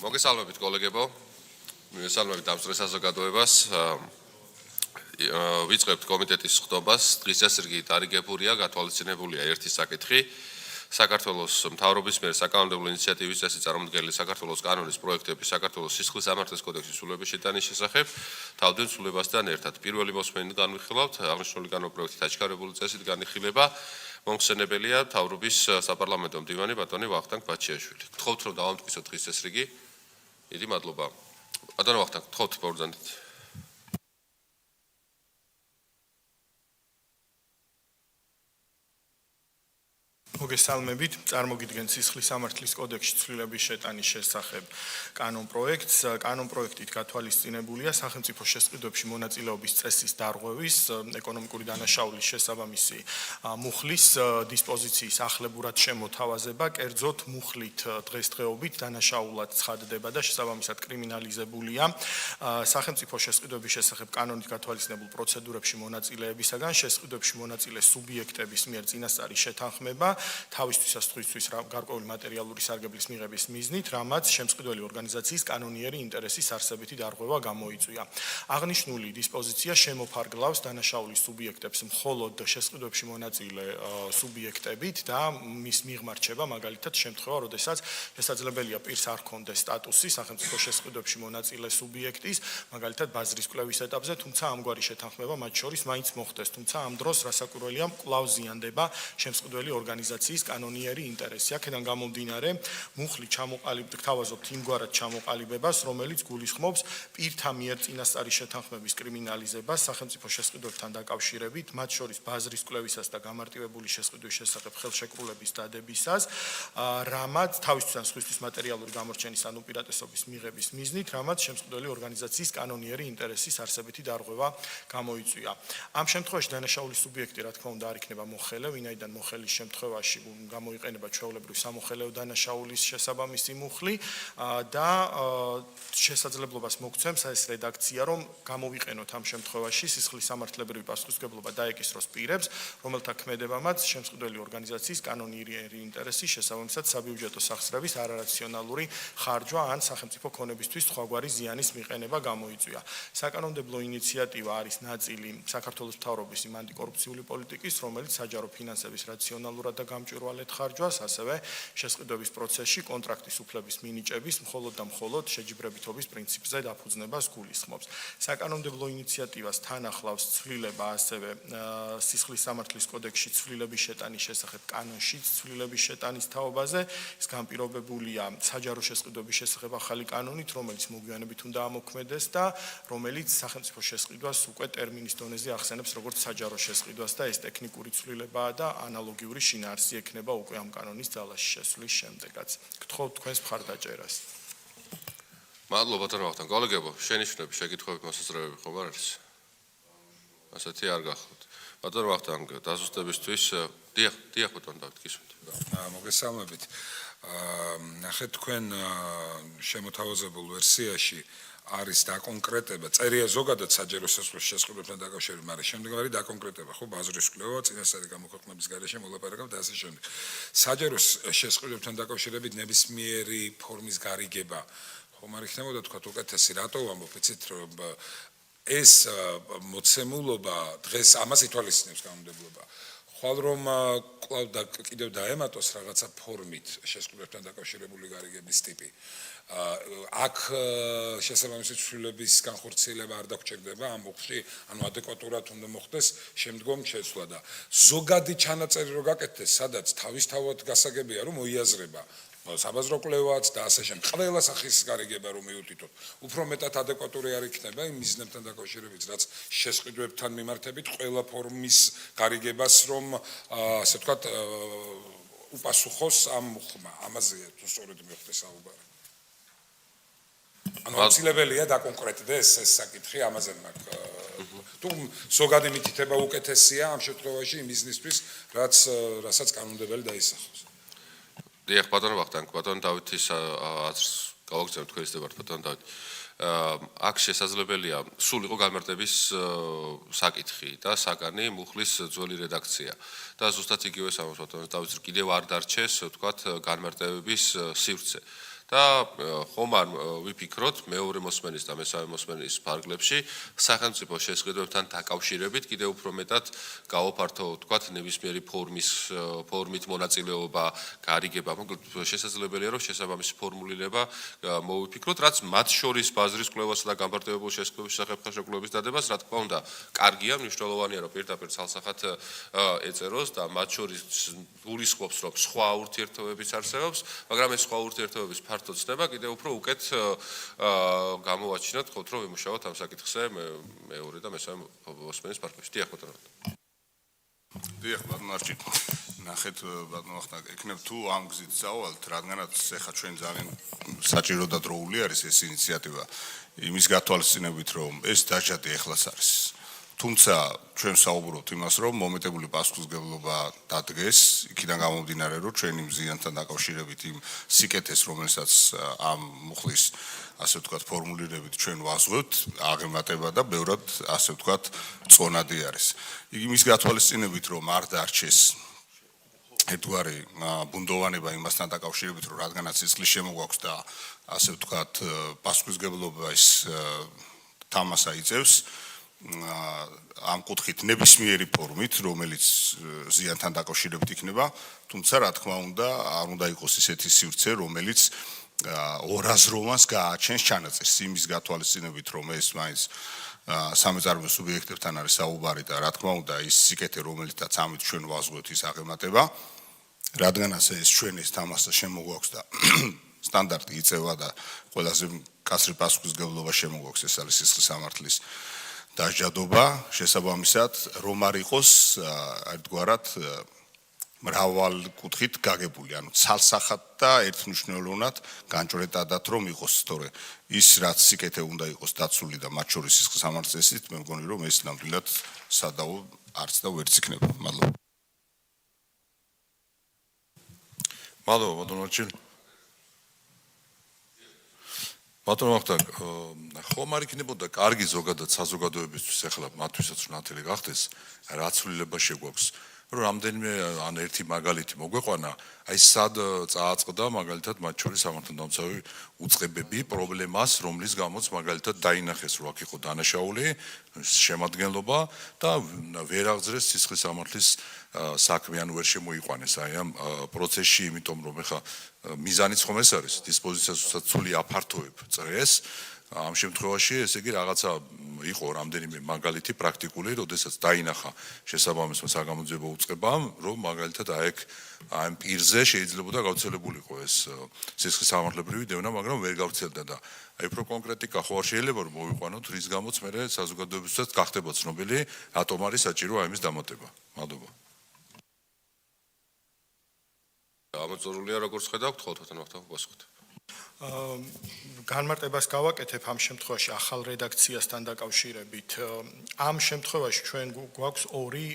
მოგესალმებით კოლეგებო, მოგესალმებით დამსწრე საზოგადოებას. ვიწყებთ კომიტეტის ხდობას, დღის წესრიგით არიგებულია, გათვალისწინებულია ერთი საკითხი. საქართველოს მთავრობის მიერ საკანონმდებლო ინიციატივის წესი წარმოდგენილი საქართველოს კანონის პროექტების საქართველოს სისხლის სამართლის კოდექსის სრულების შეტანის შესახებ თავდენ სრულებასთან ერთად. Პირველი მოსმენით განვიხილავთ აღნიშნული კანონპროექტით აჩქარებული წესით განიხილება მომხსენებელია მთავრობის საპარლამენტო მდივანი ბატონი ვახტანგ ბაჩიაშვილი. გთხოვთ რომ დავამტკიცოთ დღის წესრიგი. დიდი მადლობა. ბატონო ვახტანგ, გთხოვთ ბრძანდით. მოგესალმებით, წარმოგიდგენთ სისხლის სამართლის კოდექსში ცვლილების შეტანის შესახებ კანონპროექტს. კანონპროექტით გათვალისწინებულია სახელმწიფო შესყიდვებში მონაწილეობის წესის დარღვევის, ეკონომიკური დანაშაულის შესაბამისი მუხლის დისპოზიციის ახლებურად შემოთავაზება, კერძოდ მუხლით დღესდღეობით დანაშაულად ცხადდება და შესაბამისად კრიმინალიზებულია სახელმწიფო შესყიდვების შესახებ კანონით გათვალისწინებულ პროცედურებში მონაწილეებისაგან შესყიდვებში მონაწილე სუბიექტების მიერ წინასწარი შეთანხმება თავისთვისაც ღვთისთვის გარკვეული მატერიალური სარგებლის მიღების მიზნით, რამაც შემწყდელი ორგანიზაციის კანონიერი ინტერესის არსებითი დარღვევა გამოიწვია. აღნიშნული დისპოზიცია შემოფარგლავს დანაშაულის სუბიექტებს მხოლოდ შესყიდვებში მონაწილე სუბიექტებით და მის მიღმა რჩება მაგალითად შემთხვევა, როდესაც შესაძლებელია პირს არ ჰქონდეს სტატუსი სახელმწიფო შესყიდვებში მონაწილე სუბიექტის, მაგალითად ბაზრის კვლევის ეტაპზე, თუმცა ამგვარი შეთანხმება მათ შორის მაინც მოხდეს, თუმცა ამ დროს რასაკვირველია კვლავ ზიანდება შემწყდელი ორგანიზაციის კანონიერი ინტერესი. აქედან გამომდინარე, მუხლი გთავაზობთ იმგვარად ჩამოყალიბებას, რომელიც გულისხმობს პირთა მიერ წინასწარი შეთანხმების კრიმინალიზებას სახელმწიფო შესყიდვებთან დაკავშირებით, მათ შორის ბაზრის კვლევისას და გამარტივებული შესყიდვის შესახებ ხელშეკრულების დადებისას, რამაც თავისთავად სხვისთვის მატერიალური გამორჩენის ან უპირატესობის მიღების მიზნით, რამაც შემწყდელი ორგანიზაციის კანონიერი ინტერესის არსებითი დარღვევა გამოიწვია. ამ შემთხვევაში დანაშაულის სუბიექტი, რა თქმა უნდა, არ იქნება მოხელე, ვინაიდან მოხელის შემთხვევაში გამოიყენება ჩვეულებრივი სამოხელეო დანაშაულის შესაბამისი მუხლი და შესაძლებლობას მოგცემს ეს რედაქცია, რომ გამოვიყენოთ ამ შემთხვევაში სისხლის სამართლებრივი პასუხისმგებლობა დაეკისროს პირებს, რომელთა ქმედებამაც შემწყდელი ორგანიზაციის კანონიერი ინტერესი შესაბამისად საბიუჯეტო სახსრების არარაციონალური ხარჯვა ან სახელმწიფო ქონებისთვის სხვაგვარი ზიანის მიყენება გამოიწვია. საკანონმდებლო ინიციატივა არის ნაწილი საქართველოს მთავრობის იმ ანტიკორუფციული პოლიტიკის, რომელიც საჯარო ფინანსების რაციონალურად და გამჭვირვალედ ხარჯვას, ასევე შესყიდვების პროცესში კონტრაქტის უფლების მინიჭების მხოლოდ და მხოლოდ შეჯიბრებითობის პრინციპზე დაფუძნებას გულისხმობს. საკანონმდებლო ინიციატივას თან ახლავს ცვლილება ასევე სისხლის სამართლის კოდექსში ცვლილების შეტანის შესახებ კანონში ცვლილების შეტანის თაობაზე. ეს განპირობებულია საჯარო შესყიდვების შესახებ ახალი კანონით, რომელიც მოგვიანებით უნდა ამოქმედეს და რომელიც სახელმწიფო შესყიდვას უკვე ტერმინის დონეზე ახსენებს როგორც საჯარო შესყიდვას და ეს ტექნიკური ცვლილებაა და ანალოგიური შინაარსი ექნება უკვე ამ კანონის ძალაში შესვლის შემდეგაც. გთხოვთ თქვენს მხარდაჭერას. მადლობა ბატონო ვახტანგ. კოლეგებო, შენიშვნები, შეკითხვები, მოსაზრებები ხომ არ არის? ასეთი არ გახლავთ. ბატონო ვახტანგ, დაზუსტებისთვის დიახ ბატონო დავით გისმენთ. მოგესალმებით. ნახეთ თქვენ შემოთავაზებულ ვერსიაში არის დაკონკრეტება, წერია ზოგადად საჯარო შესყიდვებთან დაკავშირებით, მაგრამ შემდეგ არის დაკონკრეტება, ხო, ბაზრის კვლევა, წინასწარი გამოქვეყნების გარეშე მოლაპარაკებთ და ასე შემდეგ. საჯარო შესყიდვებთან დაკავშირებით ნებისმიერი ფორმის გარიგება ხომ არ იქნებოდა თქვა უკეთესი, რატო ვამბობ, იცით რომ ეს მოცემულობა დღეს ამას ითვალისწინებს კანონმდებლობა. ხვალ რომ კვლავ კიდევ დაემატოს რაღაცა ფორმით შესყიდვებთან დაკავშირებული გარიგების ტიპი. აქ შესაბამისი ცვლილების განხორციელება არ დაგჭირდება ამ მუხლში, ანუ ადეკვატურად უნდა მოხდეს შემდგომ შეცვლა და ზოგადი ჩანაწერი რო გაკეთდეს, სადაც თავისთავად გასაგებია რომ მოიაზრება საბაზრო კვლევაც და ასე შემდეგ. ყველა სახის გარიგება რომ მიუთითოთ, უფრო მეტად ადეკვატური არ იქნება იმ მიზნებთან დაკავშირებით, რაც შესყიდვებთან მიმართებით ყველა ფორმის გარიგებას რომ ასე ვთქვათ უპასუხოს ამ მუხლმა. ამაზეა თუ სწორედ მიხდეს საუბარი. ანუ აუცილებელია დაკონკრეტდეს ეს საკითხი ამაზე მაქვს. თუ ზოგადი მითითება უკეთესია ამ შემთხვევაში იმ ბიზნესთვის, რასაც კანონმდებელი დაისახოს. დიახ ბატონო ვახტანგ, ბატონო დავითის აზრს გავაგზავნებთ თქვენ ისევ ბატონო დავით. აქ შესაძლებელია სულ იყო გამარტების საკითხი და საგანი მუხლის ძველი რედაქცია და ზუსტად იგივე სამოს ბატონო დავითს კიდევ არ დარჩეს ვთქვათ განმარტებების სივრცე. და ხომ არ ვიფიქროთ მეორე მოსმენის და მესამე მოსმენის ფარგლებში სახელმწიფო შესყიდვებთან დაკავშირებით კიდევ უფრო მეტად გავაფართო ვთქვათ ნებისმიერი ფორმით მონაწილეობა, გარიგება, მოკლედ შესაძლებელია რომ შესაბამისი ფორმულირება მოვიფიქროთ, რაც მათ შორის ბაზრის კვლევასა და გამარტივებულ შესაძლებლობის შესახებ ხელშეკრულების დადებას, რა თქმა უნდა, კარგია, მნიშვნელოვანია, რომ პირდაპირ ცალსახად ეწეროს და მათ შორის გულისხმობს, რომ სხვა ურთიერთობებიც არსებობს, მაგრამ ეს სხვა ურთიერთობების ფართო ცნება კიდევ უფრო უკეთ გამოვაჩინოთ, ხოთ რომ ვიმუშაოთ ამ საკითხზე მეორე და მესამე მოსმენის ფარგლებში. დიახ, ბატონო. დიახ, ბატონო მარჩი. ნახეთ, ბატონო ახლა ეკნებ თუ ამ გზით წავალთ, რადგანაც ეხა ჩვენ ძალიან საჭირო და დროული არის ეს ინიციატივა. იმის გათვალისწინებით, რომ ეს დაჟადი ეხლაც არის. თუმცა ჩვენ საუბრობთ იმას, რომ მომეტებული პასუხისმგებლობა დადგეს, იქიდან გამომდინარე, რომ ჩვენი მზიანთან დაკავშირებით იმ სიკეთეს, რომელსაც ამ მუხლის ასე ვთქვათ ფორმულირებით ჩვენ ვაზღვევთ, აღემატება და ბევრად ასე ვთქვათ წონადი არის. იმის გათვალისწინებით, რომ არ დარჩეს ერთგვარი ბუნდოვანება იმასთან დაკავშირებით, რომ რადგანაც სისხლის შემოგვაქვს და ასე ვთქვათ პასუხისმგებლობა ის თამასა იწევს ამ კუთხით ნებისმიერი ფორმით, რომელიც ზიანთან დაკავშირებით იქნება, თუმცა რა თქმა უნდა, არ უნდა იყოს ისეთი სივრცე, რომელიც ორაზროვანს გააჩენს ჩანაწერს იმის გათვალისწინებით, რომ ეს მაინც სამეწარმოო სუბიექტებთან არის საუბარი და რა თქმა უნდა, ის სიკეთე, რომელიცაც ამით ჩვენ ვაზღვევთ, ის აღემატება, რადგანაც ეს ჩვენ ეს თამასა შემოგვაქვს და სტანდარტი იწევა და ყველაზე კაცრი პასუხისმგებლობა შემოგვაქვს, ეს არის სისხლის სამართლის დაჟადობა, შესაბამისად, რომ არ იყოს ერთგვარად მრავალ კუთხით გაგებული, ანუ ცალსახად და ერთმნიშვნელოვნად განჭვრეტადად რომ იყოს, თორე ის რაც სიკეთე უნდა იყოს დაცული და მათ შორის სისხლის სამართლის წესით, მე მგონი რომ ეს ნამდვილად სადაო არც და ვერც იქნება. მადლობა. მადლობა, ბატონო ჩილ. ბატონო ვახტანგ, ხომ არ იქნებოდა კარგი ზოგადად საზოგადოებისთვის ახლა მათთვისაც ნათელი გახდეს, რა ცვლილება შეგვაქვს, რომ რამდენიმე ან ერთი მაგალითი მოგვეყვანა, აი სად წააწყდა მაგალითად მათ შორის სამართალდამცავი უწყებები პრობლემას, რომლის გამოც მაგალითად დაინახეს, რომ აქ იყო დანაშაული, შემადგენლობა და ვერ აღძრეს სისხლის სამართლის საქმე, ან ვერ შემოიყვანეს აი ამ პროცესში, იმიტომ რომ ეხა მიზანიც ხომ ეს არის, დისპოზიციას ცული აფართოებ წრეს, ამ შემთხვევაში ესე იგი რაღაცა იყო რამდენიმე მაგალითი პრაქტიკული, როდესაც დაინახა შესაბამისმა საგამოძიებო უწყებამ, რომ მაგალითად აი ეგ ამ პირზე შეიძლებოდა გავრცელებულიყო ეს სისხლის სამართლებრივი დევნა, მაგრამ ვერ გავრცელდა და აი უფრო კონკრეტიკა ხო არ შეიძლება რომ მოვიყვანოთ, რის გამოც მე საზოგადოებისთვისაც გახდება ცნობილი, რატომ არის საჭირო აი ამის დამატება. მადლობა. ამოწურულია როგორც ხედავთ, ხო თვითონ ვახტანგ გასხოთ. განმარტებას გავაკეთებ ამ შემთხვევაში ახალ რედაქციასთან დაკავშირებით. ამ შემთხვევაში ჩვენ გვაქვს ორი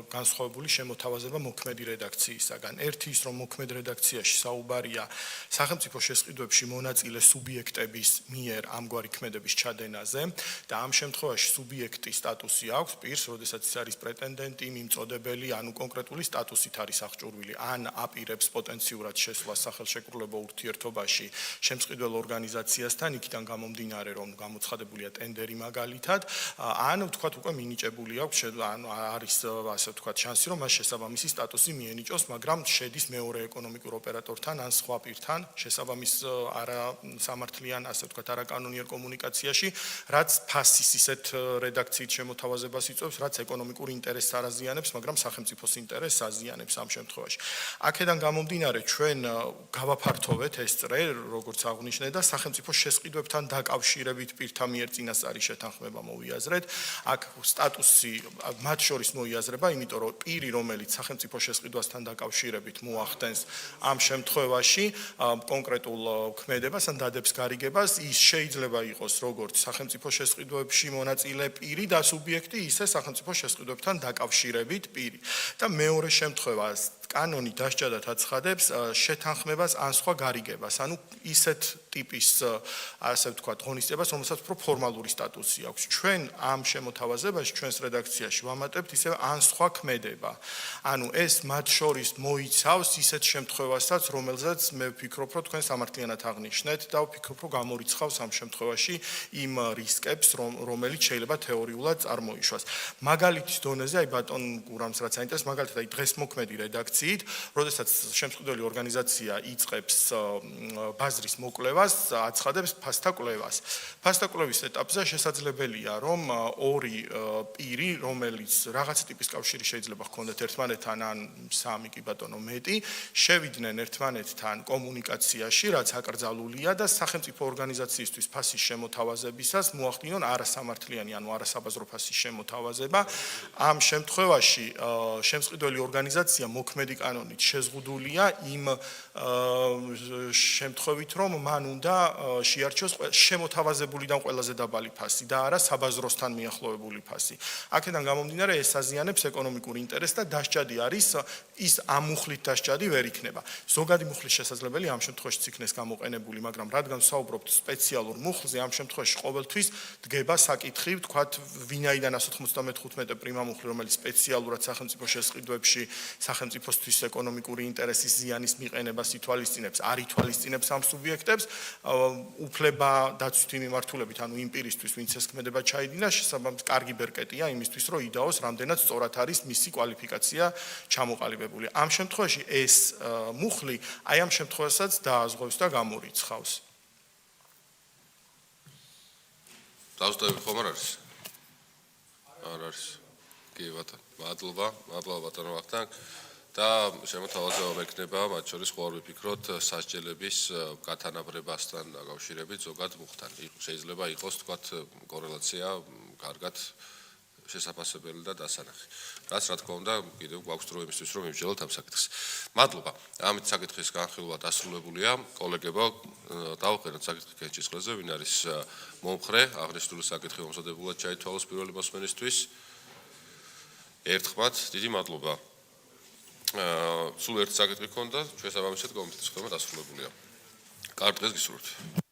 განსხვავებული შემოთავაზება მოქმედი რედაქციისაგან. ერთი ის, რომ მოქმედ რედაქციაში საუბარია სახელმწიფო შესყიდვებში მონაწილე სუბიექტების მიერ ამგვარი ქმედების ჩადენაზე და ამ შემთხვევაში სუბიექტის სტატუსი აქვს პირს, როდესაც ის არის პრეტენდენტი, მიმწოდებელი, ანუ კონკრეტული სტატუსით არის აღჭურვილი, ან აპირებს პოტენციურად შესვლას სახელშეკრულებო ურთიერთობაში შემსყიდველ ორგანიზაციასთან, იქიდან გამომდინარე, რომ გამოცხადებულია ტენდერი მაგალითად, ან ვთქვათ უკვე მინიჭებული აქვს, ანუ არის ასე ვთქვათ შანსი, რომ მას შესაბამისი სტატუსი მიენიჭოს, მაგრამ შედის მეორე ეკონომიკურ ოპერატორთან ან სხვა პირთან შესაბამის არა სამართლიან, ასე ვთქვათ, არაკანონიერ კომუნიკაციაში, რაც ფასის ისეთ რედაქციით შემოთავაზებას იწვევს, რაც ეკონომიკურ ინტერესს არ აზიანებს, მაგრამ სახელმწიფოს ინტერესს აზიანებს ამ შემთხვევაში. აქედან გამომდინარე, ჩვენ გავაფართოვეთ ეს წრე, როგორც აღნიშნე და სახელმწიფო შესყიდვებთან დაკავშირებით პირთა მიერ წინასწარი შეთანხმება მოვიაზრეთ. აქ სტატუსი მათ შორის მოიაზრება, იმიტომ რომ პირი, რომელიც სახელმწიფო შესყიდვასთან დაკავშირებით მოახდენს ამ შემთხვევაში კონკრეტულ ქმედებას ან დადებს გარიგებას, ის შეიძლება იყოს როგორც სახელმწიფო შესყიდვებში მონაწილე პირი და სუბიექტი, ისე სახელმწიფო შესყიდვებთან დაკავშირებით პირი. და მეორე შემთხვევა კანონი დასჭადად აცხადებს შეთანხმებას ან სხვა გარიგებას, ანუ ისეთ ტიპის ასე ვთქვათ ღონისძიებას, რომელსაც უფრო ფორმალური სტატუსი აქვს. ჩვენ ამ შემოთავაზებაში, ჩვენს რედაქციაში ვამატებთ ისევ ან სხვა ქმედება. ანუ ეს მათ შორის მოიცავს ისეთ შემთხვევასაც, რომელზეც მე ვფიქრობ, რომ თქვენ სამართლიანად აღნიშნეთ და ვფიქრობ, რომ გამორიცხავს ამ შემთხვევაში იმ რისკებს, რომელიც შეიძლება თეორიულად წარმოიშვას. მაგალითის დონეზე, აი ბატონ გურამს რაც აინტერესებს, მაგალითად აი დღეს მოქმედი რედაქციით, როდესაც შემსყიდველი ორგანიზაცია იწყებს ბაზრის მოკვლევას, აცხადებს ფასთა კვლევას. ფასთა კვლევის ეტაპზე შესაძლებელია, რომ ორი პირი, რომელიც რაღაც ტიპის კავშირი შეიძლება ჰქონდეთ ერთმანეთთან ან სამი კი ბატონო მეტი, შევიდნენ ერთმანეთთან კომუნიკაციაში, რაც აკრძალულია და სახელმწიფო ორგანიზაციისთვის ფასის შემოთავაზებისას მოახდინონ არასამართლიანი, ანუ არასაბაზრო ფასის შემოთავაზება. ამ შემთხვევაში შემსყიდველი ორგანიზაცია მოქმედი კანონით შეზღუდულია იმ შემთხვევით, რომ მან უნდა შეარჩიოს შემოთავაზებულიდან ყველაზე დაბალი ფასი და არა საბაზროსთან მიახლოებული ფასი. აქედან გამომდინარე ეს აზიანებს ეკონომიკურ ინტერესს და დასჭადი არის ის ამ მუხლით დასჭადი ვერ იქნება. ზოგადი მუხლის შესაძლებელი ამ შემთხვევაშიც იქნეს გამოყენებული, მაგრამ რადგან ვსაუბრობთ სპეციალურ მუხლზე, ამ შემთხვევაში ყოველთვის დგება საკითხი, ვთქვათ, ვინაიდან 195 პრიმა მუხლი, რომელიც სპეციალურად სახელმწიფო შესყიდვებში სახელმწიფოსთვის ეკონომიკური ინტერესის ზიანის მიყენებას ითვალისწინებს, არ ითვალისწინებს ამ სუბიექტებს, უფლება დაცვითი მიმართულებით, ანუ იმ პირისთვის, ვინც ეს ქმედება ჩაიდინა, შესაბამისად კარგი ბერკეტია იმისთვის, რომ იდაოს, რამდენად სწორად არის მისი კვალიფიკაცია ჩამოყალიბებული. ამ შემთხვევაში ეს მუხლი აი ამ შემთხვევასაც დააზღვევს და გამორიცხავს. დავსტოვებ ხომ არ არის? არ არის. კი ბატონო, მადლობა ბატონო ვახტანგ და შემოთავაზება მექნება მათ შორის ხო არ ვიფიქროთ სასჯელების გათანაბრებასთან დაკავშირებით ზოგად მუხთან. შეიძლება იყოს თქვათ კორელაცია კარგად შესაძლებელი და დასანახი. რაც რა თქმა უნდა კიდევ გვაქვს დრო იმისთვის რომ მივსჯელოთ ამ საკითხს. მადლობა. ამით საკითხის განხილვა დასრულებულია. კოლეგებო, დავუყენოთ საკითხი კენჭისყრაზე, ვინ არის მომხრე, აღნიშნული საკითხი მომზადებულად ჩაითვალოს პირველი მოსმენისთვის. ერთხმად, დიდი მადლობა. სულ ერთი საკითხი ქონდა, ჩვენ საბამისად კომიტეტის ხდება დასრულებულია. კარგ დღეს გისურვებთ.